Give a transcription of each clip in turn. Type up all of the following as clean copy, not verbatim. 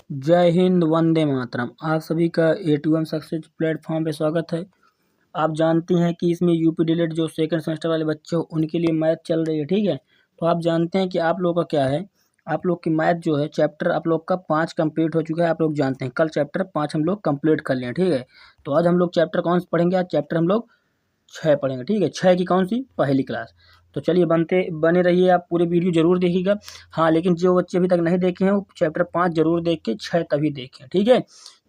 जय हिंद, वंदे मातरम। आप सभी का A2M सक्सेस प्लेटफॉर्म पे स्वागत है। आप जानते हैं कि इसमें यूपी डिलेट जो सेकंड सेमेस्टर वाले बच्चे हो उनके लिए मैथ चल रही है, ठीक है। तो आप जानते हैं कि आप लोगों का क्या है, आप लोग की मैथ जो है चैप्टर आप लोग का 5 कंप्लीट हो चुका है। आप लोग जानते हैं कल चैप्टर 5 हम लोग कंप्लीट कर लिए, ठीक है। तो आज हम लोग चैप्टर कौन सा पढ़ेंगे? आज चैप्टर हम लोग 6 पढ़ेंगे, ठीक है। 6 की कौन सी? पहली क्लास। तो चलिए बने रहिए, आप पूरे वीडियो जरूर देखिएगा। हाँ, लेकिन जो बच्चे अभी तक नहीं देखे हैं वो चैप्टर 5 जरूर देख के 6 तभी देखें, ठीक है।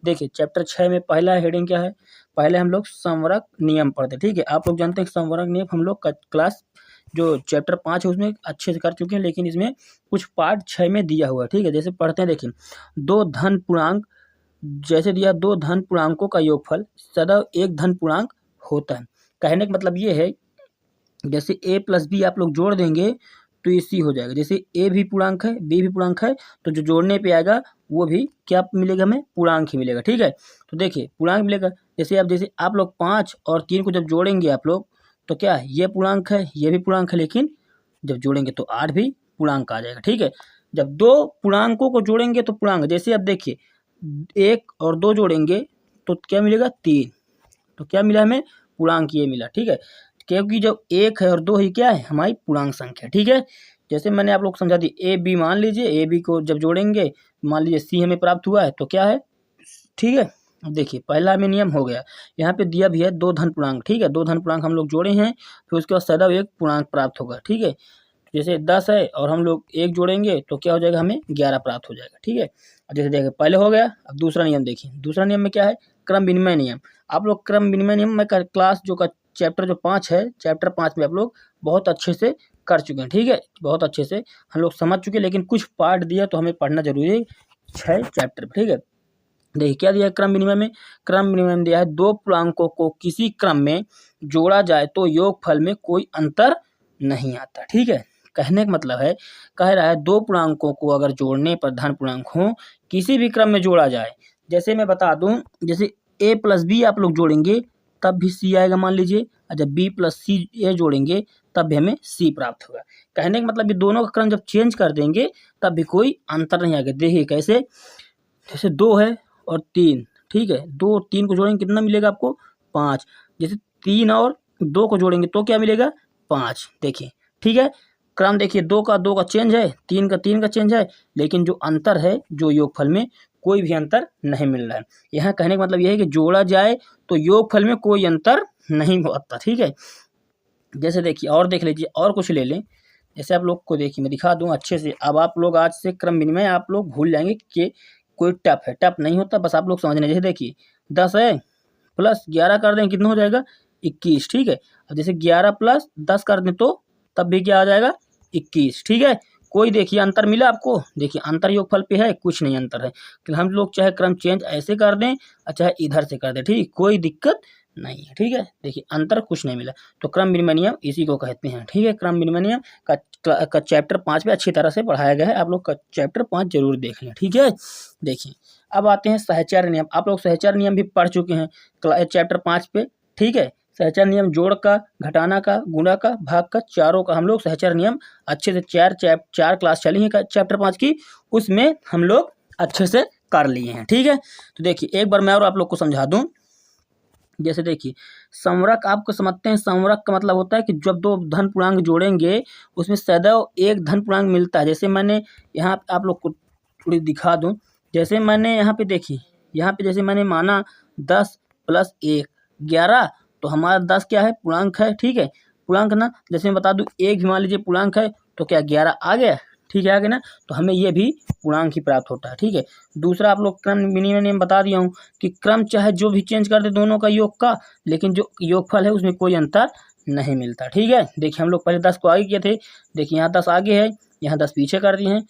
देखिए चैप्टर 6 में पहला हेडिंग क्या है? पहले हम लोग संवरक नियम पढ़ते, ठीक है। आप लोग जानते हैं कि संवरक नियम हम लोग क्लास जो चैप्टर 5 है उसमें अच्छे से कर चुके हैं, लेकिन इसमें कुछ पार्ट 6 में दिया हुआ है, ठीक है। जैसे पढ़ते हैं, देखिए दो धन पूर्णांक, जैसे दिया दो धन पूर्णांकों का योगफल सदैव एक धन पूर्णांक होता है। कहने का मतलब ये है, जैसे a प्लस बी आप लोग जोड़ देंगे तो ये c हो जाएगा। जैसे a भी पूर्णांक है, b भी पूर्णांक है, तो जो जोड़ने पे आएगा वो भी क्या मिलेगा? हमें पूर्णांक ही मिलेगा, ठीक है। तो देखिए पूर्णांक मिलेगा। जैसे आप लोग 5 और 3 को जब जोड़ेंगे आप लोग, तो क्या है? ये पूर्णांक है, ये भी पूर्णांक है, लेकिन जब जोड़ेंगे तो 8 भी पूर्णांक आ जाएगा, ठीक है। जब दो पूर्णांकों को जोड़ेंगे तो पूर्णांक, जैसे अब देखिए 1 और 2 जोड़ेंगे तो क्या मिलेगा? 3। तो क्या मिला हमें? पूर्णांक ये मिला, ठीक है। क्योंकि जब 1 है और 2 ही क्या है? हमारी पूर्णांक संख्या, ठीक है। जैसे मैंने आप लोग को समझा दी, ए बी मान लीजिए, ए बी को जब जोड़ेंगे मान लीजिए सी हमें प्राप्त हुआ है, तो क्या है? ठीक है। अब देखिए पहला हमें नियम हो गया। यहाँ पे दिया भी है दो धन पूर्णांक, ठीक है। दो धन पूर्णांक हम लोग जोड़े हैं, फिर उसके बाद सदैव एक पूर्णांक प्राप्त होगा, ठीक है। जैसे 10 है और हम लोग 1 जोड़ेंगे तो क्या हो जाएगा? हमें 11 प्राप्त हो जाएगा, ठीक है। अब जैसे देखिए पहले हो गया। अब दूसरा नियम देखिए, दूसरा नियम में क्या है? क्रम विनिमय नियम। आप लोग क्रम विनिमय नियम में क्लास जो का चैप्टर जो 5 है, चैप्टर 5 में आप लोग बहुत अच्छे से कर चुके हैं, ठीक है। बहुत अच्छे से हम लोग समझ चुके हैं, लेकिन कुछ पार्ट दिया तो हमें पढ़ना जरूरी है 6 चैप्टर, ठीक है। देखिए क्या दिया है क्रम विनिमय में? क्रम विनिमय में दिया है दो पूर्णांकों को किसी क्रम में जोड़ा जाए तो योगफल में कोई अंतर नहीं आता, ठीक है। कहने का मतलब है, कह रहा है दो पूर्णांकों को अगर जोड़ने पर धन पूर्णांक हो, किसी भी क्रम में जोड़ा जाए। जैसे मैं बता दूं, जैसे a प्लस बी आप लोग जोड़ेंगे तब भी c आएगा मान लीजिए, और जब b प्लस सी ए जोड़ेंगे तब भी हमें c प्राप्त होगा। कहने का मतलब ये दोनों का क्रम जब चेंज कर देंगे तब भी कोई अंतर नहीं आएगा। देखिए कैसे, जैसे 2 है और 3, ठीक है। 2 3 को जोड़ेंगे कितना मिलेगा आपको? 5। जैसे 3 और 2 को जोड़ेंगे तो क्या मिलेगा? 5। देखिए ठीक है, क्रम देखिए 2 का चेंज है, 3 का चेंज है, लेकिन जो अंतर है जो योगफल में कोई भी अंतर नहीं मिल रहा है। यहाँ कहने का मतलब यह है कि जोड़ा जाए तो योगफल में कोई अंतर नहीं होता, ठीक है। जैसे देखिए और देख लीजिए, और कुछ ले लें। जैसे आप लोग को देखिए मैं दिखा दूं अच्छे से। अब आप लोग आज से क्रम विनिमय आप लोग भूल जाएंगे कि कोई टफ है, टफ नहीं होता, बस आप लोग समझने। जैसे देखिए 10 है प्लस 11 कर दें कितना हो जाएगा? 21, ठीक है। अब जैसे 11 प्लस 10 कर दें तो तब भी क्या आ जाएगा? 21, ठीक है। कोई देखिए अंतर मिला आपको? देखिए अंतर योगफल पे है? कुछ नहीं अंतर है। कि हम लोग चाहे क्रम चेंज ऐसे कर दें और चाहे इधर से कर दें, ठीक, कोई दिक्कत नहीं है, ठीक है। देखिए अंतर कुछ नहीं मिला। तो क्रम विनिमय नियम इसी को कहते हैं, ठीक है। क्रम विनिमय नियम का चैप्टर 5 में अच्छी तरह से पढ़ाया गया है। आप लोग का चैप्टर 5 जरूर देख लें, ठीक है। देखिए अब आते हैं सहचर्य नियम। आप लोग सहचर्य नियम भी पढ़ चुके हैं चैप्टर 5 पे, ठीक है। सहचर्य नियम जोड़ का, घटाना का, गुणा का, भाग का, चारों का हम लोग सहचर्य नियम अच्छे से चार क्लास चली है चैप्टर 5 की, उसमें हम लोग अच्छे से कर लिए हैं, ठीक है। तो देखिए एक बार मैं और आप लोग को समझा दूं। जैसे देखिए संवरक आपको समझते हैं, संवरक का मतलब होता है कि जब दो धन पूर्णांक जोड़ेंगे उसमें सदैव एक धन पूर्णांक मिलता है। जैसे मैंने यहाँ आप लोग को थोड़ी दिखा दूं। जैसे मैंने यहाँ पे देखिए, यहाँ पे जैसे मैंने माना 10 प्लस 1 11, तो हमारा 10 क्या है? पूर्णांक है, ठीक है। पूर्णांक ना, जैसे मैं बता दूं 1 भी मान लीजिए पूर्णांक है तो क्या 11 आ गया, ठीक है, आ गया ना। तो हमें ये भी पूर्णांक ही प्राप्त होता है, ठीक है। दूसरा आप लोग क्रम विनिमय नियम बता दिया हूँ कि क्रम चाहे जो भी चेंज कर दे दोनों का योग का, लेकिन जो योगफल है उसमें कोई अंतर नहीं मिलता, ठीक है। देखिए हम लोग पहले 10 को आगे किए थे, देखिए यहाँ 10 आगे है, यहाँ 10 पीछे कर दिए हैं,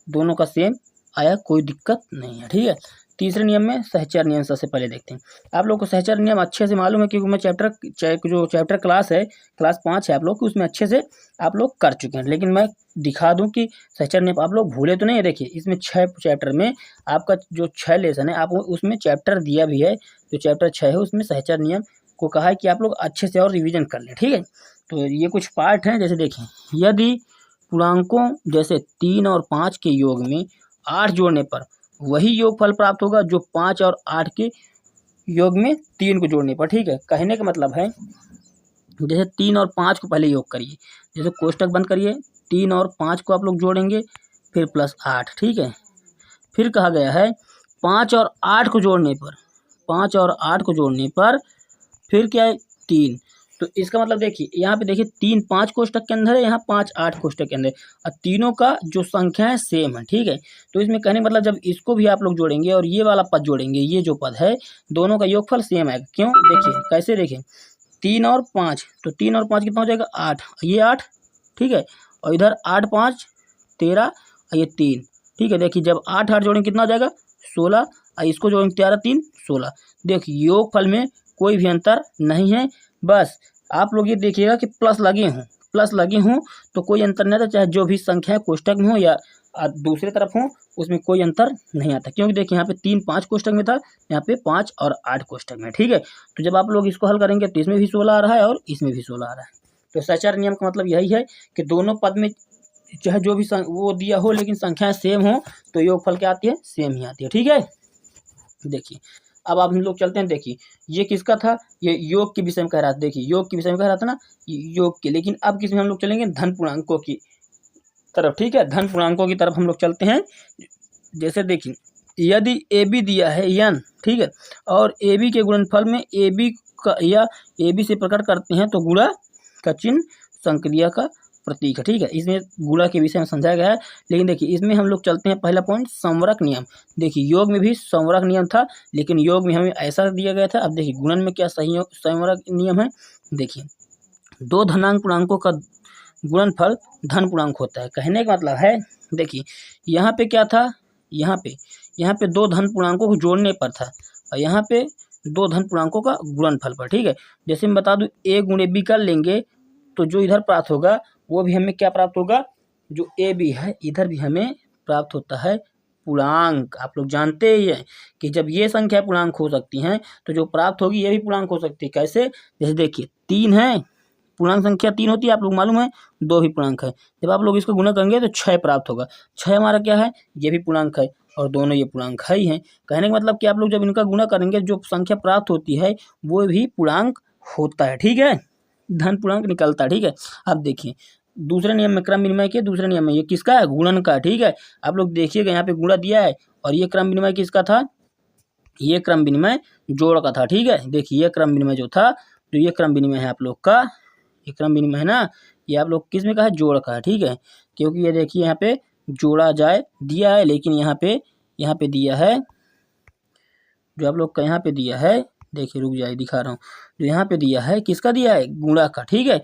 दोनों का सेम आया, कोई दिक्कत नहीं है, ठीक है। तीसरे नियम में सहचर्य नियम सबसे पहले देखते हैं। आप लोग को सहचर्य नियम अच्छे से मालूम है क्योंकि मैं जो चैप्टर क्लास है, क्लास 5 है आप लोग की, उसमें अच्छे से आप लोग कर चुके हैं। लेकिन मैं दिखा दूं कि सहचर्य नियम आप लोग भूले तो नहीं है। देखिए इसमें 6 चैप्टर में आपका जो 6 लेसन है, आप उसमें चैप्टर दिया भी है, जो चैप्टर 6 है उसमें सहचर्य नियम को कहा है कि आप लोग अच्छे से और रिविजन कर लें, ठीक है। तो ये कुछ पार्ट हैं। जैसे देखें, यदि पूर्णांकों जैसे 3 और 5 के योग में 8 जोड़ने पर वही योगफल प्राप्त होगा जो 5 और 8 के योग में 3 को जोड़ने पर। ठीक है, कहने का मतलब है जैसे 3 और 5 को पहले योग करिए, जैसे कोष्टक बंद करिए, 3 और 5 को आप लोग जोड़ेंगे, फिर प्लस 8। ठीक है, फिर कहा गया है 5 और 8 को जोड़ने पर, 5 और 8 को जोड़ने पर फिर क्या है 3। तो इसका मतलब देखिए यहाँ पे देखिए 3 5 कोष्टक के अंदर है, यहाँ 5 8 कोष्टक के अंदर है, और तीनों का जो संख्या है सेम है। ठीक है, तो इसमें कहने का मतलब जब इसको भी आप लोग जोड़ेंगे और ये वाला पद जोड़ेंगे, ये जो पद है दोनों का योगफल सेम आएगा। क्यों, देखिए कैसे, देखें 3 और 5, तो 3 और 5 कितना हो जाएगा 8, ये 8। ठीक है, और इधर 8 5 13 और ये 3। ठीक है, देखिए जब 8 8 जोड़ेंगे कितना हो जाएगा 16, और इसको जोड़ेंगे 13 3 16। देखिए योगफल में कोई भी अंतर नहीं है, बस आप लोग ये देखिएगा कि प्लस लगे हों तो कोई अंतर नहीं आता, चाहे जो भी संख्या कोष्टक में हो या दूसरे तरफ हो, उसमें कोई अंतर नहीं आता। क्योंकि देखिए यहाँ पे 3 5 कोष्टक में था, यहाँ पे 5 और 8 कोष्टक में। ठीक है, तो जब आप लोग इसको हल करेंगे तो इसमें भी 16 आ रहा है और इसमें भी 16 आ रहा है। तो सहचर्य नियम का मतलब यही है कि दोनों पद में चाहे जो भी वो दिया हो लेकिन संख्याएं सेम हो तो योगफल क्या आती है, सेम ही आती है। ठीक है, देखिए अब आप हम लोग चलते हैं। देखिए ये किसका था, ये योग के विषय में कह रहा था। देखिए योग के विषय में कह रहा था ना, योग के, लेकिन अब किस में हम लोग चलेंगे, धन पूर्णांकों की तरफ। ठीक है, धन पूर्णांकों की तरफ हम लोग चलते हैं। जैसे देखिए यदि ए बी दिया है n, ठीक है, और ए बी के गुणनफल में ए बी का या ए बी से प्रकट करते हैं तो गुणा का चिन्ह संक्रिया का प्रतीक है। ठीक है, इसमें गुणा के विषय में समझाया गया है। लेकिन देखिए इसमें हम लोग चलते हैं, पहला पॉइंट संवरक नियम। देखिए योग में भी संवरक नियम था, लेकिन योग में हमें ऐसा दिया गया था। अब देखिए गुणन में क्या सही संवरक नियम है। देखिए 2 धनांक पूर्णांकों का गुणनफल धन पूर्णांक होता है। कहने का मतलब है देखिए यहाँ पे क्या था, यहाँ पे 2 धन पूर्णांकों को जोड़ने पर था, और यहाँ पे 2 धन पूर्णांकों का गुणनफल पर। ठीक है, जैसे मैं बता दूं a गुणे b कर लेंगे तो जो इधर प्राप्त होगा वो भी हमें क्या प्राप्त होगा, जो ए बी है इधर भी हमें प्राप्त होता है पूर्णांक। आप लोग जानते ही हैं कि जब ये संख्या पूर्णांक हो सकती हैं तो जो प्राप्त होगी ये भी पूर्णांक हो सकती है। कैसे, जैसे देखिए 3 है, पूर्णांक संख्या 3 होती है, आप लोग मालूम है, 2 भी पूर्णांक है। जब आप लोग इसको गुणा करेंगे तो 6 प्राप्त होगा। 6 हमारा क्या है, ये भी पूर्णांक है, और दोनों ये पूर्णांक है ही हैं। कहने का मतलब कि आप लोग जब इनका गुणा करेंगे जो संख्या प्राप्त होती है वो भी पूर्णांक होता है। ठीक है, धन पूर्णांक निकलता है। ठीक है, अब देखिए दूसरे नियम में क्रम विनिमय के दूसरे नियम में ये किसका है, गुणन का। ठीक है, आप लोग देखिएगा यहाँ पे गुणा दिया है, और ये क्रम विनिमय किसका था, ये क्रम विनिमय जोड़ का था। ठीक है, देखिए ये क्रम विनिमय जो था, तो ये क्रम विनिमय है आप लोग का, ये क्रम विनिमय है ना, ये आप लोग किस में का है, जोड़ का है। ठीक है, क्योंकि ये देखिए यहाँ पे जोड़ा जाए दिया है, लेकिन यहाँ पे दिया है, जो आप लोग का यहाँ पे दिया है, देखिए रुक जाए दिखा रहा हूँ, जो यहाँ पे दिया है किसका दिया है, गुणा का। ठीक है,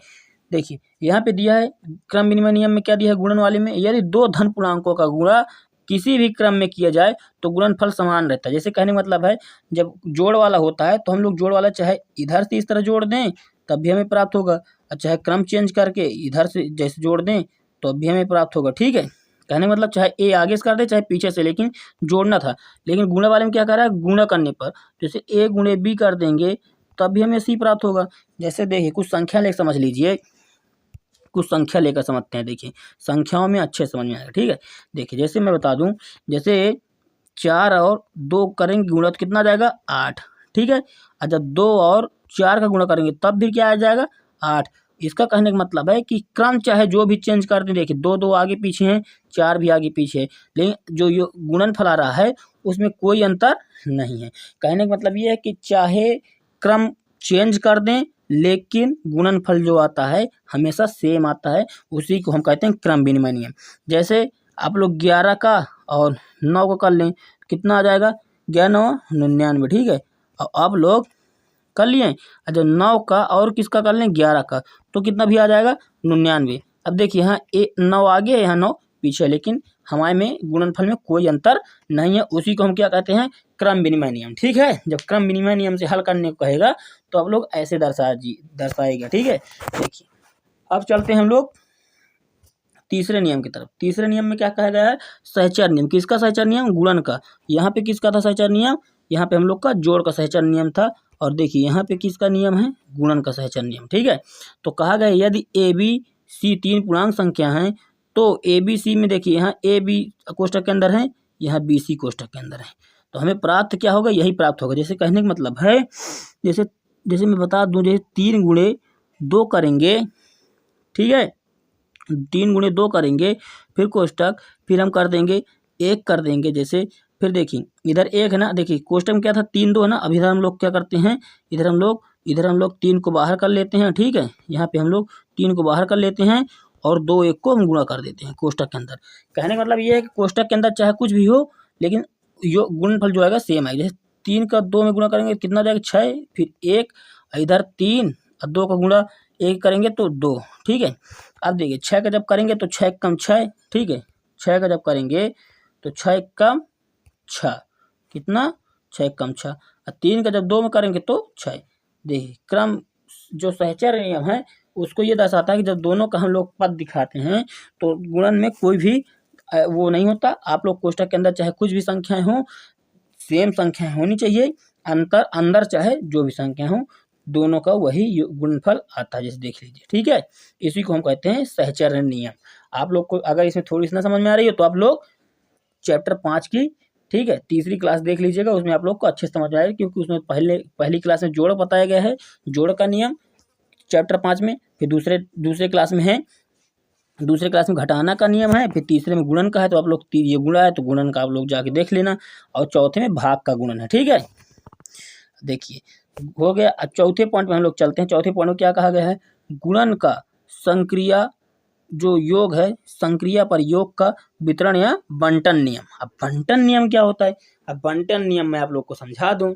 देखिए यहाँ पे दिया है क्रम विनिमय नियम में क्या दिया है, गुणन वाले में यदि 2 धन पूर्णांकों का गुणा किसी भी क्रम में किया जाए तो गुणनफल समान रहता है। जैसे कहने का मतलब है जब जोड़ वाला होता है तो हम लोग जोड़ वाला चाहे इधर से इस तरह जोड़ दें तब भी हमें प्राप्त होगा, और चाहे क्रम चेंज करके इधर से जैसे जोड़ दें तो अब भी हमें प्राप्त होगा। ठीक है, कहने का मतलब चाहे ए आगे से कर दे चाहे पीछे से, लेकिन जोड़ना था। लेकिन गुणा वाले में क्या कर रहा है, गुणा करने पर जैसे ए गुणे बी कर देंगे तब भी हमें सी प्राप्त होगा। जैसे देखिए कुछ संख्या लेकर समझ लीजिए, कुछ संख्या लेकर समझते हैं। देखिए संख्याओं में अच्छे समझ में आएगा। ठीक है, देखिए जैसे मैं बता दूं, जैसे 4 और 2 करेंगे गुणा तो कितना आ जाएगा 8। ठीक है, और जब 2 और 4 का गुणा करेंगे तब भी क्या आ जाएगा 8। इसका कहने का मतलब है कि क्रम चाहे जो भी चेंज कर दें, देखिए 2 2 आगे पीछे हैं, 4 भी आगे पीछे है, लेकिन जो ये गुणनफल आ रहा है उसमें कोई अंतर नहीं है। कहने का मतलब ये है कि चाहे क्रम चेंज कर दें लेकिन गुणनफल जो आता है हमेशा सेम आता है, उसी को हम कहते हैं क्रम विनिमय नियम। जैसे आप लोग 11 का और 9 को कर लें कितना आ जाएगा, 11 9 99। ठीक है, और आप लोग कर लिए, और जब 9 का और किसका कर लें 11 का तो कितना भी आ जाएगा 99। अब देखिए यहाँ 9 आगे है, यहाँ 9 पीछे, लेकिन हमारे में गुणनफल में कोई अंतर नहीं है, उसी को हम क्या कहते हैं क्रम विनिमय नियम। ठीक है, जब क्रम विनिमय नियम से हल करने को कहेगा तो आप लोग ऐसे दर्शाएगा। ठीक है, देखिए अब चलते हैं हम लोग तीसरे नियम की तरफ। तीसरे नियम में क्या कहा गया है, सहचर नियम। किसका सहचर नियम, गुणन का। यहाँ पे किसका था सहचर नियम, यहाँ पे हम लोग का जोड़ का सहचर नियम था, और देखिए यहाँ पे किसका नियम है, गुणन का सहचर नियम। ठीक है, तो कहा गया यदि ए बी सी 3 पूर्णांक संख्या हैं तो ए बी सी में देखिए यहाँ ए बी कोष्टक के अंदर है, यहाँ BC कोष्ठक के अंदर है। तो हमें प्राप्त क्या होगा, यही प्राप्त होगा। जैसे कहने का मतलब है, जैसे जैसे मैं बता दूं, जैसे 3 गुणे 2 करेंगे, ठीक है, 3 गुणे 2 करेंगे, फिर कोष्टक, फिर हम कर देंगे 1 कर देंगे। जैसे फिर देखिए इधर 1 है ना, देखिए कोष्टक में क्या था 3 2 है ना। अब इधर हम लोग क्या करते हैं, इधर हम लोग 3 को बाहर कर लेते हैं, ठीक है। यहाँ पे हम लोग 3 को बाहर कर लेते हैं और 2 1 को हम गुणा कर देते हैं कोष्टक के अंदर। कहने का मतलब ये है कि कोष्टक के अंदर चाहे कुछ भी हो, लेकिन गुणनफल जो आएगा सेम आएगा। जैसे 3 का 2 में गुणा करेंगे कितना जाएगा 6, फिर 1, इधर 3 और 2 का गुणा 1 करेंगे तो 2, ठीक है। अब देखिए 6 का जब करेंगे तो 6 कम 6, ठीक है। 6 का जब करेंगे तो 6 कम 6 कितना, 6 कम 6, और 3 का जब 2 में करेंगे तो 6। देखिए क्रम जो सहचर्य नियम है उसको ये दर्शाता है कि जब दोनों का हम लोग पद दिखाते हैं तो गुणन में कोई भी वो नहीं होता। आप लोग कोष्टक के अंदर चाहे कुछ भी संख्याएं हों, सेम संख्याएं होनी चाहिए, अंतर अंदर चाहे जो भी संख्या हो, दोनों का वही गुणनफल आता है। जैसे देख लीजिए, ठीक है। इसी को हम कहते हैं सहचर्य नियम। आप लोग को अगर इसमें थोड़ी सी ना समझ में आ रही हो तो आप लोग चैप्टर 5 की, ठीक है, तीसरी क्लास देख लीजिएगा, उसमें आप लोग को अच्छे से समझ में आएगा, क्योंकि उसमें पहली क्लास में जोड़ बताया गया है, जोड़ का नियम चैप्टर 5 में। फिर दूसरे क्लास में है, दूसरे क्लास में घटाना का नियम है, फिर तीसरे में गुणन का है। तो आप लोग ये गुणा है तो गुणन का आप लोग जाके देख लेना, और चौथे में भाग का गुणन है, ठीक है। देखिए हो गया। अब चौथे पॉइंट में हम लोग चलते हैं। चौथे पॉइंट में क्या कहा गया है, गुणन का संक्रिया जो योग है, संक्रिया पर योग का वितरण या बंटन नियम। अब बंटन नियम क्या होता है, अब बंटन नियम मैं आप लोग को समझा दूं।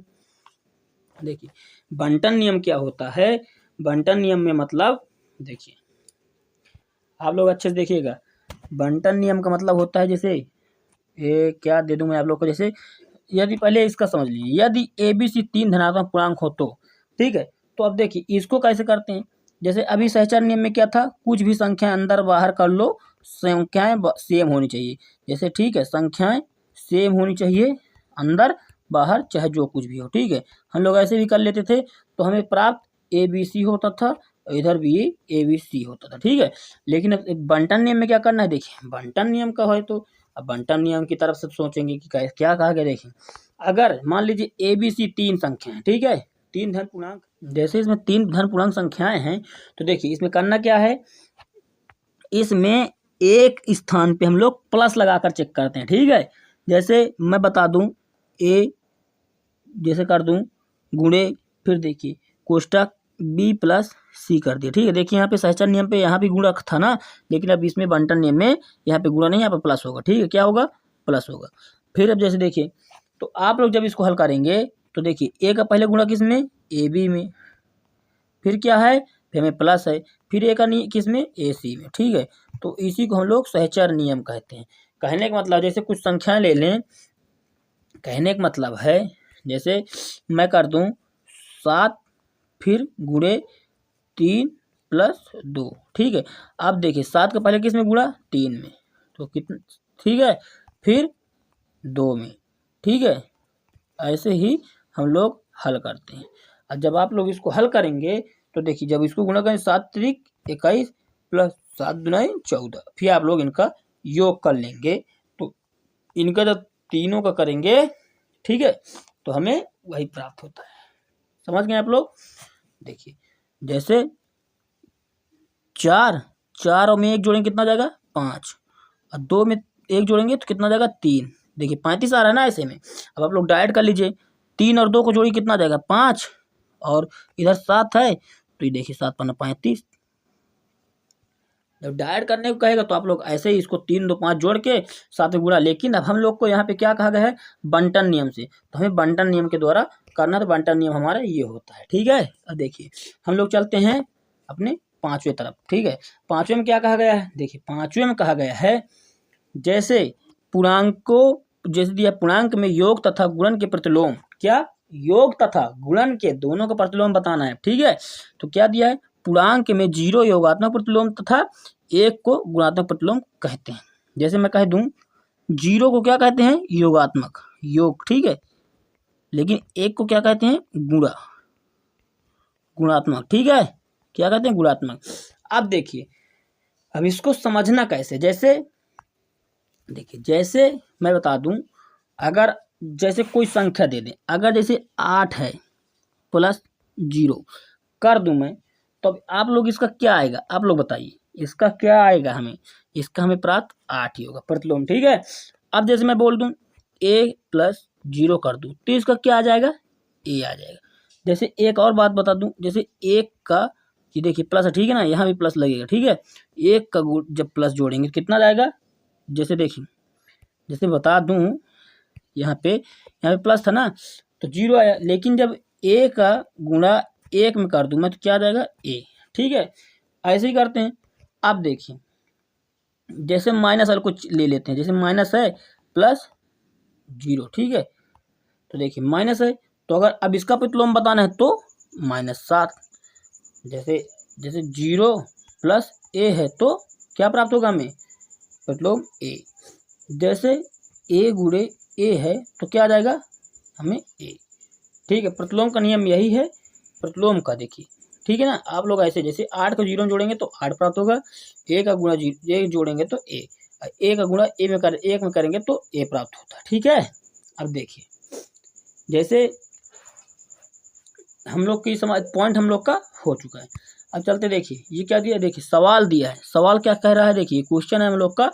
देखिए बंटन नियम क्या होता है, बंटन नियम में मतलब देखिए आप लोग अच्छे से देखिएगा। बंटन नियम का मतलब होता है, जैसे ये क्या दे दूं मैं आप लोग को, जैसे यदि पहले इसका समझ लीजिए, यदि ABC 3 धनात्मक पूर्णांक हो तो, ठीक है। तो अब देखिए इसको कैसे करते हैं, जैसे अभी सहचर्य नियम में क्या था, कुछ भी संख्या अंदर बाहर कर लो, संख्याएं सेम होनी चाहिए। जैसे ठीक है, संख्याएं सेम होनी चाहिए अंदर बाहर चाहे जो कुछ भी हो, ठीक है। हम लोग ऐसे भी कर लेते थे तो हमें प्राप्त ABC होता था, इधर भी ABC होता था, ठीक है। लेकिन अब बंटन नियम में क्या करना है, देखिए बंटन नियम का है तो अब बंटन नियम की तरफ से सोचेंगे कि क्या कहा गया। देखिए अगर मान लीजिए ABC 3 संख्या है, ठीक है, 3 धन पूर्णांक, जैसे इसमें 3 धन पूर्णांक संख्याएं हैं, तो देखिए इसमें करना क्या है, इसमें एक स्थान पे हम लोग प्लस लगाकर चेक करते हैं, ठीक है। जैसे मैं बता दूं, A जैसे कर दूं गुणे, फिर देखिए कोष्टक B प्लस C कर दिया, ठीक है। देखिए यहाँ पे सहचर्य नियम पे यहाँ भी गुणा था ना, लेकिन अब इसमें बंटन नियम में यहाँ पे गुणा नहीं, यहाँ पे प्लस होगा, ठीक है। क्या होगा, प्लस होगा। फिर अब जैसे देखिए, तो आप लोग जब इसको हल करेंगे तो देखिए A का पहले गुणा किस में, AB में, फिर क्या है, फिर हमें प्लस है, फिर A का किस में, AC में, ठीक है। तो इसी को हम लोग सहचर्य नियम कहते हैं। कहने का मतलब जैसे कुछ संख्याएं ले लें, कहने का मतलब है जैसे मैं कर दूं 7 फिर गुणे 3 प्लस 2, ठीक है। अब देखिए 7 का पहले किस में गुणा, 3 में, तो कितना, ठीक है, फिर 2 में, ठीक है। ऐसे ही हम लोग हल करते हैं। और जब आप लोग इसको हल करेंगे तो देखिए जब इसको गुणा करें 7 त्रिक 21 प्लस 7 दुनाई 14, फिर आप लोग इनका योग कर लेंगे, तो इनका जब तीनों का करेंगे, ठीक है, तो हमें वही प्राप्त होता है। समझ गए आप लोग। देखिए जैसे 4 में 1 जोड़ेंगे कितना जाएगा, 5, और 2 में 1 जोड़ेंगे तो कितना जाएगा, 3। देखिए 35 आ रहा है ना ऐसे में। अब आप लोग डायरेक्ट कर लीजिए, 3 और 2 को जोड़िए कितना जाएगा, 5, और इधर 7 है तो ये देखिए 7 पन्ना 35। जब डायरेक्ट करने को कहेगा तो आप लोग ऐसे ही इसको 3 2 5 जोड़ के 7 में गुणा। लेकिन अब हम लोग को यहाँ पे क्या कहा गया है, बंटन नियम से, तो हमें बंटन नियम के द्वारा करना, तो बंटन नियम हमारा ये होता है, ठीक है। अब देखिए हम लोग चलते हैं अपने 5वें तरफ, ठीक है। 5वें में क्या कहा गया है, देखिए 5वें में कहा गया है, जैसे पूर्णांकों, जैसे दिया पूर्णांक में योग तथा गुणन के प्रतिलोम, क्या, योग तथा गुणन के दोनों का प्रतिलोम बताना है, ठीक है। तो क्या दिया है, पूर्णांक में 0 योगात्मक प्रतिलोम तथा 1 को गुणात्मक प्रतिलोम कहते हैं। जैसे मैं कह दूं 0 को क्या कहते हैं, योगात्मक, योग, ठीक है, लेकिन 1 को क्या कहते हैं, गुणात्मक, ठीक है, क्या कहते हैं, गुणात्मक। अब देखिए अब इसको समझना कैसे, जैसे देखिए जैसे मैं बता दूं अगर जैसे कोई संख्या दे दें, अगर जैसे 8 है प्लस 0 कर दूं मैं, तो आप लोग इसका क्या आएगा, आप लोग बताइए इसका क्या आएगा, इसका हमें प्राप्त 8 ही होगा प्रतिलोम। ठीक है, अब जैसे मैं बोल दूं a प्लस 0 कर दूं तो इसका क्या आ जाएगा, a आ जाएगा। जैसे एक और बात बता दूं, जैसे एक का ये देखिए प्लस है, ठीक है ना, यहाँ भी प्लस लगेगा। ठीक है, एक का जब प्लस जोड़ेंगे कितना जाएगा, जैसे देखिए, जैसे बता दूं यहाँ पे प्लस था ना तो 0 आया, लेकिन जब a का गुणा 1 में कर दूं मैं तो क्या आ जाएगा, a। ठीक है, ऐसे ही करते हैं। अब देखिए जैसे माइनस वाले को ले लेते हैं, जैसे माइनस है प्लस 0। ठीक है, तो देखिए माइनस है, तो अगर अब इसका प्रतिलोम बताना है तो -7। जैसे जैसे 0 प्लस a है तो क्या प्राप्त होगा हमें, प्रतिलोम a। जैसे a गुणे a है तो क्या आ जाएगा हमें a। ठीक है, प्रतिलोम का नियम यही है प्रतिलोम का, देखिए। ठीक है ना, आप लोग ऐसे जैसे 8 को 0 में जोड़ेंगे तो 8 प्राप्त होगा, a का गुणा a जोड़ेंगे तो a का गुणा a में 1 में करेंगे तो a प्राप्त होता है। ठीक है, अब देखिए जैसे हम लोग की समझ पॉइंट हम लोग का हो चुका है। अब चलते देखिए ये क्या दिया, देखिए सवाल दिया है, सवाल क्या कह रहा है, देखिए क्वेश्चन है हम लोग का,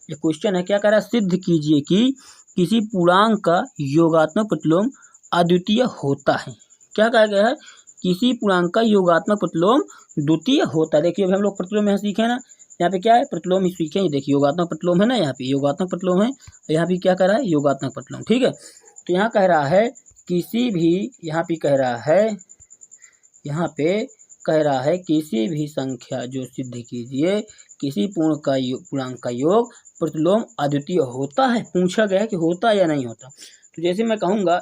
ये क्वेश्चन है क्या कह रहा है, सिद्ध कीजिए कि किसी पूर्णांक का योगात्मक प्रतिलोम अद्वितीय होता है। क्या कहा गया है, किसी पूर्णांक का योगात्मक प्रतिलोम द्वितीय होता है। देखिए अभी हम लोग प्रतिलोम यहाँ सीखे ना, यहाँ पे क्या है प्रतिलोम ही सीखे, ये देखिए योगात्मक प्रतिलोम है ना, यहाँ पे योगात्मक प्रतिलोम है, यहाँ पे क्या कह रहा है योगात्मक प्रतिलोम। ठीक है, तो यहाँ कह रहा है किसी भी, यहाँ पे कह रहा है किसी भी संख्या जो सिद्ध कीजिए किसी पूर्णांक का योग प्रतिलोम अद्वितीय होता है। पूछा गया है कि होता है या नहीं होता, तो जैसे मैं कहूँगा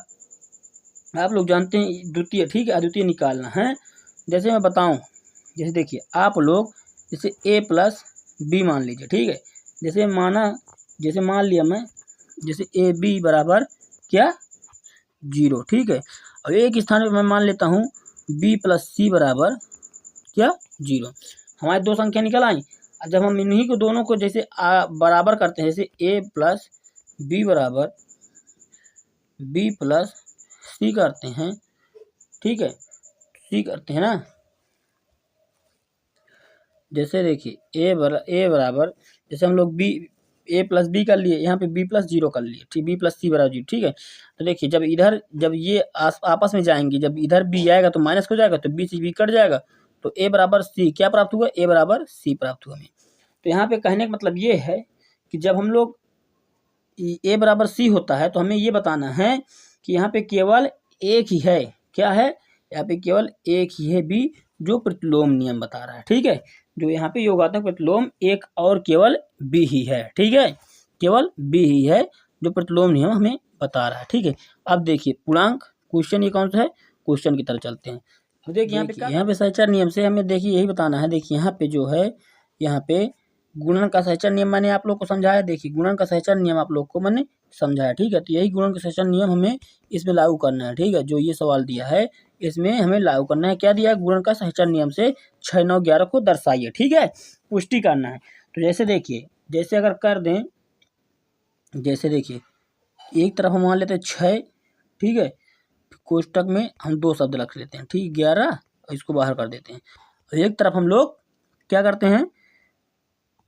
आप लोग जानते हैं द्वितीय, ठीक है, अद्वितीय निकालना है। जैसे मैं बताऊं, जैसे देखिए आप लोग जैसे a प्लस बी मान लीजिए। ठीक है, जैसे मान लिया मैं, जैसे ए बी बराबर क्या 0। ठीक है, और एक स्थान पे मैं मान लेता हूँ b प्लस सी बराबर क्या 0। हमारे दो संख्या निकल आई। जब हम इन्हीं को दोनों को जैसे बराबर करते हैं, जैसे a प्लस बी बराबर b प्लस सी करते हैं। ठीक है, सी करते हैं ना, जैसे देखिए a बराबर जैसे हम लोग a प्लस बी कर लिए, यहाँ पे b प्लस 0 कर लिए, ठीक, b प्लस सी बराबर 0। ठीक है, तो देखिए जब ये आपस में जाएंगे, जब इधर b आएगा तो माइनस हो जाएगा, तो b से b कट जाएगा, तो a बराबर c क्या प्राप्त हुआ, a बराबर c प्राप्त हुआ हमें। तो यहाँ पे कहने का मतलब ये है कि जब हम लोग a बराबर c होता है तो हमें ये बताना है कि यहाँ पे केवल एक ही है, क्या है, यहाँ पे केवल एक ही है b जो प्रतिलोम नियम बता रहा है। ठीक है, जो यहाँ पे योगात्मक प्रतिलोम एक और केवल b ही है। ठीक है, केवल b ही है जो प्रतिलोम नियम हमें बता रहा है। ठीक है, अब देखिए पूर्णांक क्वेश्चन ये कौन सा है, क्वेश्चन की तरफ चलते हैं। तो देखिए यहाँ पे सहचर नियम से हमें देखिए यही बताना है। देखिए यहाँ पे जो है, यहाँ पे गुणन का सहचर नियम मैंने आप लोग को समझाया। देखिए गुणन का सहचर नियम आप लोग को मैंने समझाया। ठीक है, तो यही गुणन का सहचर नियम हमें इसमें लागू करना है। ठीक है, जो ये सवाल दिया है इसमें हमें लागू करना है। क्या दिया है, गुणन का सहचर नियम से 6, 9, 11 को दर्शाइए। ठीक है, पुष्टि करना है। तो जैसे देखिए, जैसे अगर कर दें, जैसे देखिए एक तरफ हम मान लेते हैं 6। ठीक है, कोष्टक में हम 2 शब्द रख लेते हैं, ठीक, 11, और इसको बाहर कर देते हैं। और एक तरफ हम लोग क्या करते हैं,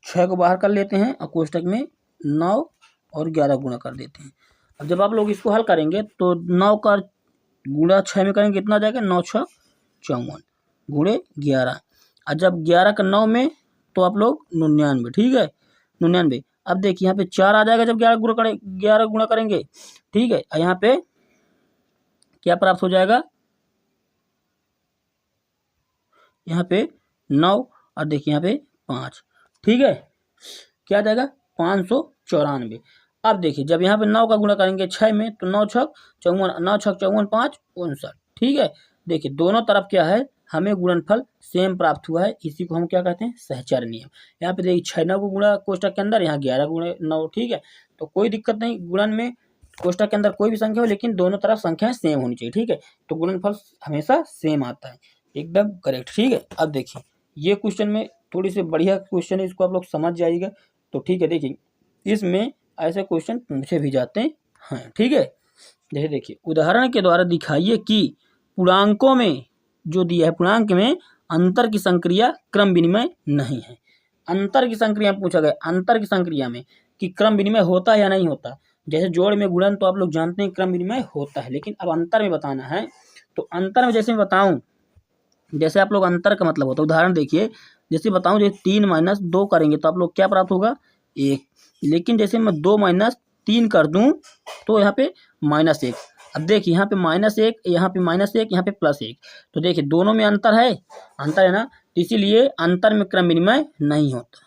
6 को बाहर कर लेते हैं और कोष्टक में 9 और 11 गुणा कर देते हैं। अब जब आप लोग इसको हल करेंगे तो 9 का गुणा 6 में करेंगे, कितना जाएगा, 9 6 54 गुणे 11। और जब 11 का 9 में तो आप लोग 99। ठीक है, 99। अब देखिए यहाँ पे 4 आ जाएगा जब 11 गुणा करेंगे। ठीक है, और यहाँ पे क्या प्राप्त हो जाएगा, यहाँ पे 9 और देखिए यहाँ पे 5। ठीक है, क्या आ जाएगा 594। अब देखिए जब यहाँ पे 9 का गुणा करेंगे 6 में तो 9 6 54, 9 6 54 5 59। ठीक है, देखिए दोनों तरफ क्या है, हमें गुणनफल सेम प्राप्त हुआ है। इसी को हम क्या कहते हैं, सहचर नियम। यहाँ पे देखिए 6 9 को गुणा कोष्टक के अंदर, यहाँ 11 गुणे 9। ठीक है, तो कोई दिक्कत नहीं, गुणन में कोष्टक के अंदर कोई भी संख्या हो लेकिन दोनों तरफ संख्याएं सेम होनी चाहिए। ठीक है, तो गुणनफल हमेशा सेम आता है, एकदम करेक्ट। ठीक है, अब देखिए ये क्वेश्चन में थोड़ी सी बढ़िया क्वेश्चन है, इसको आप लोग समझ जाइएगा। तो ठीक है, देखिए इसमें ऐसे क्वेश्चन पूछे भी जाते हैं। ठीक है, जैसे देखिए उदाहरण के द्वारा दिखाइए कि पूर्णांकों में जो दिया है पूर्णांक में अंतर की संक्रिया क्रम विनिमय नहीं है। अंतर की संक्रिया पूछा गया, अंतर की संक्रिया में कि क्रम विनिमय होता है या नहीं होता। जैसे जोड़ में गुणन तो आप लोग जानते हैं क्रम विनिमय होता है, लेकिन अब अंतर में बताना है। तो अंतर में जैसे मैं बताऊं, जैसे आप लोग अंतर का मतलब होता है, उदाहरण देखिए जैसे बताऊं, जैसे 3 माइनस 2 करेंगे तो आप लोग क्या प्राप्त होगा 1, लेकिन जैसे मैं 2 माइनस 3 कर दूं तो यहाँ पे -1। अब देखिए यहाँ पे -1, यहाँ पे -1, यहाँ पे +1, तो देखिए दोनों में अंतर है, अंतर है ना, तो इसीलिए अंतर में क्रम विनिमय नहीं होता।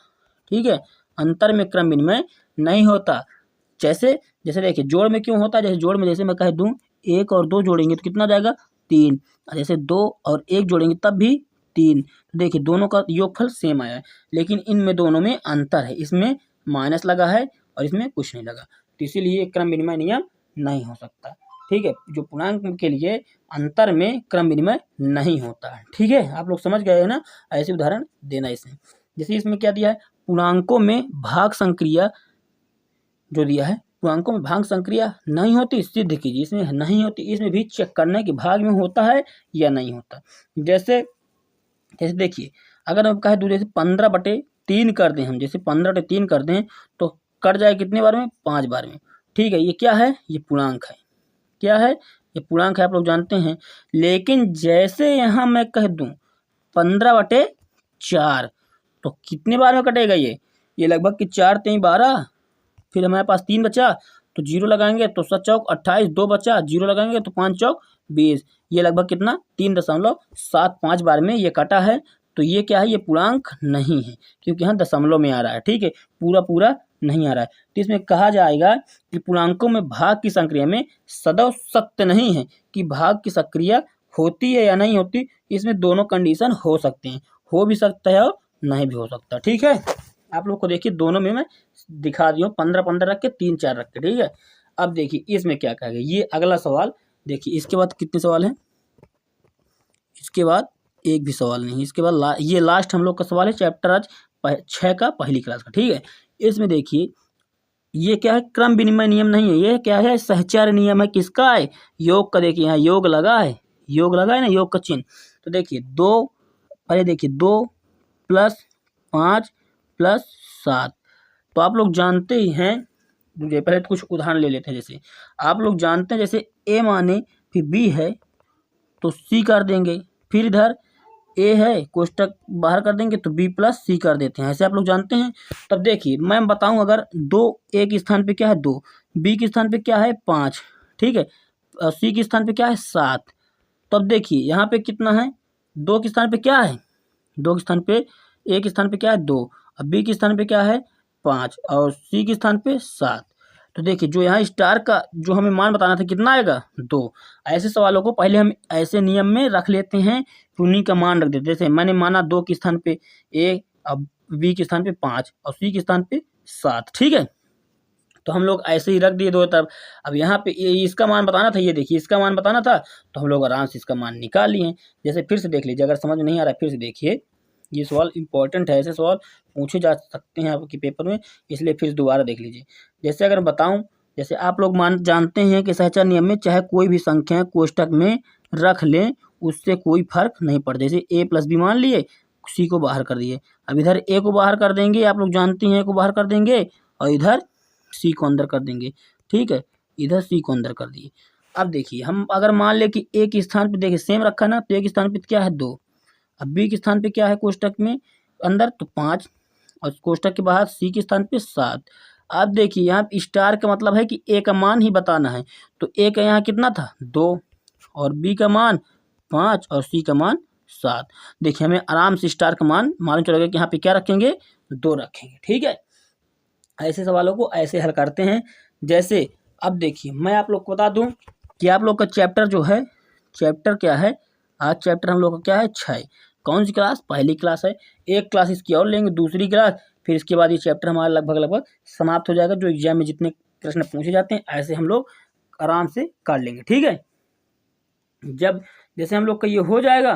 ठीक है, अंतर में क्रम विनिमय नहीं होता। जैसे जैसे देखिए जोड़ में क्यों होता है, जैसे जोड़ में जैसे मैं कह दूं 1 और 2 जोड़ेंगे तो कितना जाएगा 3, जैसे 2 और 1 जोड़ेंगे तब भी 3। तो देखिए दोनों का योगफल सेम आया है, लेकिन इनमें दोनों में अंतर है, इसमें माइनस लगा है और इसमें कुछ नहीं लगा, तो इसीलिए क्रम विनिमय नियम नहीं हो सकता। ठीक है, जो पूर्णांक के लिए अंतर में क्रम विनिमय नहीं होता है। ठीक है, आप लोग समझ गए हैं ना, ऐसे उदाहरण देना इसमें। जैसे इसमें क्या दिया है, पूर्णांकों में भाग संक्रिया जो दिया है, पूर्णांकों में भाग संक्रिया नहीं होती, सिद्ध कीजिए। इसमें नहीं होती, इसमें भी चेक करना है कि भाग में होता है या नहीं होता। जैसे जैसे देखिए अगर हम कहे दूं जैसे 15/3 कर दें, हम जैसे 15/3 कर दें तो कट जाए कितने बार में, 5 बार में। ठीक है, ये क्या है, ये पूर्णांक है, क्या है, ये पूर्णांक है, आप लोग जानते हैं। लेकिन जैसे यहाँ मैं कह दूं 15/4 तो कितने बार में कटेगा ये लगभग कि 4 3 12, फिर हमारे पास 3 बचा तो 0 लगाएंगे तो 7 चौक 28, 2 बचा 0 लगाएंगे तो 5 चौक 20, ये लगभग कितना 3.75 बार में ये कटा है। तो ये क्या है, ये पूर्णांक नहीं है, क्योंकि यहाँ दशमलव में आ रहा है। ठीक है, पूरा पूरा नहीं आ रहा है, तो इसमें कहा जाएगा कि पूर्णांकों में भाग की संक्रिया में सदैव सत्य नहीं है कि भाग की संक्रिया होती है या नहीं होती। इसमें दोनों कंडीशन हो सकते हैं, हो भी सकता है और नहीं भी हो सकता। ठीक है, आप लोग को देखिए दोनों में मैं दिखा दिया हूँ, 15 रख के 3 4 रख के। ठीक है, अब देखिए इसमें क्या कहेगा, ये अगला सवाल देखिए, इसके बाद कितने सवाल हैं, इसके बाद एक भी सवाल नहीं, इसके बाद ये लास्ट हम लोग का सवाल है चैप्टर आज 6 का, पहली क्लास का। ठीक है, इसमें देखिए ये क्या है, क्रम विनिमय नियम नहीं है, ये क्या है, सहचर्य नियम है। किसका है, योग का। देखिए यहाँ योग लगा है, योग लगा है ना, योग का चिन्ह। तो देखिए 2, पहले देखिए 2 + 5 + 7, तो आप लोग जानते ही हैं। मुझे पहले तो कुछ उदाहरण ले लेते हैं। जैसे आप लोग जानते हैं, जैसे ए माने फिर बी है तो सी कर देंगे, फिर इधर ए है कोष्टक बाहर कर देंगे तो बी + सी कर देते हैं, ऐसे आप लोग जानते हैं। तब देखिए मैं बताऊं, अगर 2 ए के स्थान पे क्या है 2, बी के स्थान पे क्या है 5, ठीक है, और सी के स्थान पे क्या है 7। तब देखिए यहाँ पे कितना है, 2 के स्थान पे क्या है, 2 के स्थान पे, ए के स्थान पे क्या है 2, अब बी के स्थान पे क्या है 5 और सी के स्थान पे 7। तो देखिए जो यहाँ स्टार का जो हमें मान बताना था कितना आएगा 2। ऐसे सवालों को पहले हम ऐसे नियम में रख लेते हैं, उन्हीं का मान रख देते हैं। जैसे मैंने माना 2 के स्थान पे ए, अब बी के स्थान पे 5 और सी के स्थान पे 7। ठीक है, तो हम लोग ऐसे ही रख दिए दो तरफ। अब यहाँ पे इसका मान बताना था, ये देखिए इसका मान बताना था, तो हम लोग आराम से इसका मान निकाल लिए। जैसे फिर से देख लीजिए, अगर समझ में नहीं आ रहा है फिर से देखिए, ये सवाल इंपॉर्टेंट है, ऐसे सवाल पूछे जा सकते हैं आपके पेपर में, इसलिए फिर दोबारा देख लीजिए। जैसे अगर बताऊं, जैसे आप लोग जानते हैं कि सहचर नियम में चाहे कोई भी संख्या कोष्टक में रख लें उससे कोई फर्क नहीं पड़ता। जैसे a + b मान लिए, सी को बाहर कर दिए, अब इधर a को बाहर कर देंगे, आप लोग जानते हैं a को बाहर कर देंगे और इधर सी को अंदर कर देंगे। ठीक है, इधर सी को अंदर कर दिए। अब देखिए हम अगर मान ले कि ए के स्थान पे देखिए सेम रखा ना, तो ए के स्थान पे क्या है 2, अब बी के स्थान पे क्या है कोष्टक में अंदर तो 5 और कोष्टक के बाहर सी के स्थान पे 7। अब देखिए यहाँ स्टार का मतलब है कि ए का मान ही बताना है, तो ए का यहाँ कितना था 2 और बी का मान 5 और सी का मान 7। देखिए हमें आराम से स्टार का मान मालूम चलेगा कि यहाँ पे क्या रखेंगे 2 रखेंगे। ठीक है, ऐसे सवालों को ऐसे हल करते हैं। जैसे अब देखिए मैं आप लोग को बता दूं कि आप लोग का चैप्टर जो है, चैप्टर क्या है, आज चैप्टर हम लोग का क्या है 6। कौन सी क्लास, पहली क्लास है। एक क्लास इसकी और लेंगे, दूसरी क्लास, फिर इसके बाद ये चैप्टर हमारा लगभग समाप्त हो जाएगा। जो एग्जाम में जितने प्रश्न पूछे जाते हैं ऐसे हम लोग आराम से कर लेंगे। ठीक है, जब जैसे हम लोग का ये हो जाएगा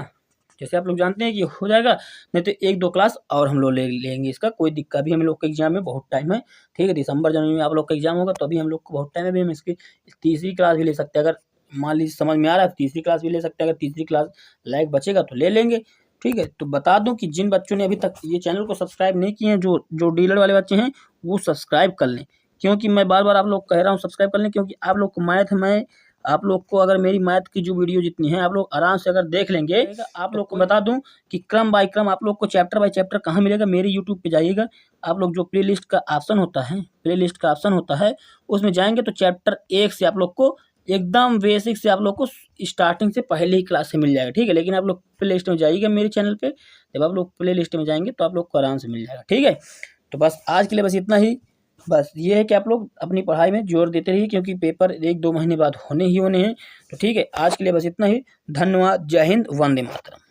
जैसे आप लोग जानते हैं कि हो जाएगा, नहीं तो 1-2 क्लास और हम लोग ले लेंगे, इसका कोई दिक्कत। अभी हम लोग के एग्जाम में बहुत टाइम है, ठीक है। दिसंबर जनवरी में आप लोग का एग्जाम होगा तो अभी हम लोग को बहुत टाइम है। अभी हम इसकी तीसरी क्लास भी ले सकते हैं, अगर मान लीजिए समझ में आ रहा है तो तीसरी क्लास भी ले सकते हैं। अगर तीसरी क्लास लायक बचेगा तो ले लेंगे, ठीक है। तो बता दूं कि जिन बच्चों ने अभी तक ये चैनल को सब्सक्राइब नहीं किए हैं, जो डीलर वाले बच्चे हैं, वो सब्सक्राइब कर लें, क्योंकि मैं बार-बार आप लोग कह रहा हूँ सब्सक्राइब कर लें, क्योंकि आप लोग को मैथ में, आप लोग को अगर मेरी मैथ की जो वीडियो जितनी है आप लोग आराम से अगर देख लेंगे, आप लोग को बता दूं कि क्रम बाय क्रम आप लोग को चैप्टर बाय चैप्टर कहाँ मिलेगा, मेरे यूट्यूब पे जाइएगा, आप लोग जो प्लेलिस्ट का ऑप्शन होता है उसमें जाएंगे तो चैप्टर 1 से आप लोग को एकदम बेसिक से आप लोग को स्टार्टिंग से पहले ही क्लास से मिल जाएगा, ठीक है। लेकिन आप लोग प्ले लिस्ट में जाइएगा मेरे चैनल पे, जब आप लोग प्ले लिस्ट में जाएंगे तो आप लोग को आराम से मिल जाएगा, ठीक है। तो बस आज के लिए बस इतना ही। बस ये है कि आप लोग अपनी पढ़ाई में जोर देते रहिए, क्योंकि पेपर 1-2 महीने बाद होने ही होने हैं। तो ठीक है, आज के लिए बस इतना ही। धन्यवाद। जय हिंद, वंदे मातरम।